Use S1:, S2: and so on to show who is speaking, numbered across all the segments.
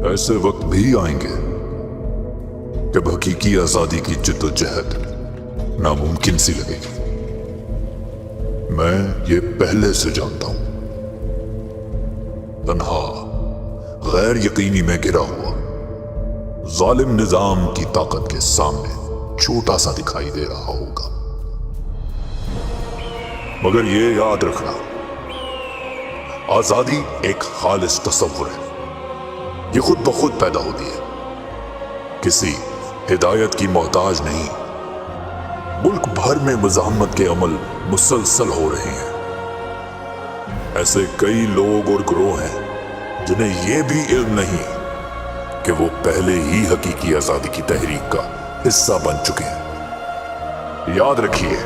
S1: ऐसे वक्त भी आएंगे जब हकीकी आजादी की जिद्दोजहद नामुमकिन सी लगेगी। मैं ये पहले से जानता हूं। तन्हा, गैर यकीनी में गिरा हुआ जालिम निजाम की ताकत के सामने छोटा सा दिखाई दे रहा होगा, मगर ये याद रखना, आजादी एक खालिस तसव्वुर है। ये खुद ब खुद पैदा होती है, किसी हिदायत की मोहताज नहीं। मुल्क भर में मुज़ाहमत के अमल मुसलसल हो रहे हैं। ऐसे कई लोग और ग्रोह हैं जिन्हें यह भी इल्म नहीं कि वो पहले ही हकीकी आजादी की तहरीक का हिस्सा बन चुके हैं। याद रखिए,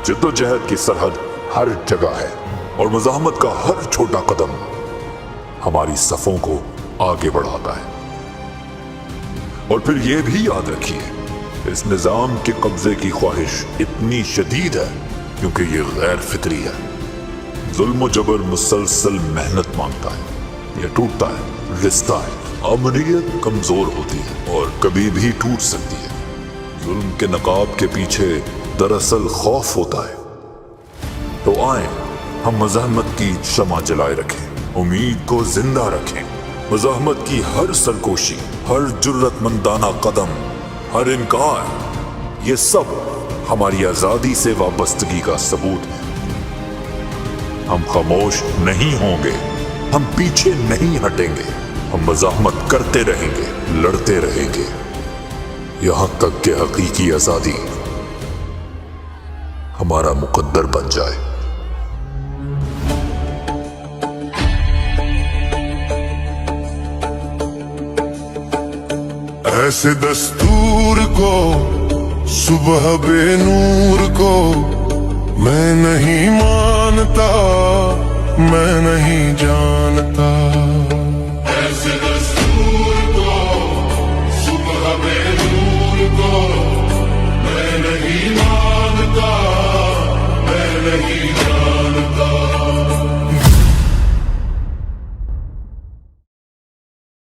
S1: जिद्दोजहद की सरहद हर जगह है और मुज़ाहमत का हर छोटा कदम हमारी सफों को आगे बढ़ाता है। और फिर यह भी याद रखिए, इस निजाम के कब्जे की ख्वाहिश इतनी शदीद है क्योंकि ये गैर फितरी है। जुल्म जबर मुसलसल मेहनत मांगता है, यह टूटता है, रिश्ता है। अमरीयत कमजोर होती है और कभी भी टूट सकती है। जुल्म के नकाब के पीछे दरअसल खौफ होता है। तो आए हम मुज़ाहमत की शमा जलाए रखें, उम्मीद को जिंदा रखें। मुज़ाहमत की हर सरकोशी, हर जुर्रतमंदाना कदम, हर इनकार, ये सब हमारी आजादी से वाबस्तगी का सबूत है। हम खामोश नहीं होंगे, हम पीछे नहीं हटेंगे। हम मुज़ाहमत करते रहेंगे, लड़ते रहेंगे, यहां तक कि हकीकी आजादी हमारा मुकद्दर बन जाए।
S2: ऐसे दस्तूर को, सुबह बेनूर को मैं नहीं मानता, मैं नहीं जानता।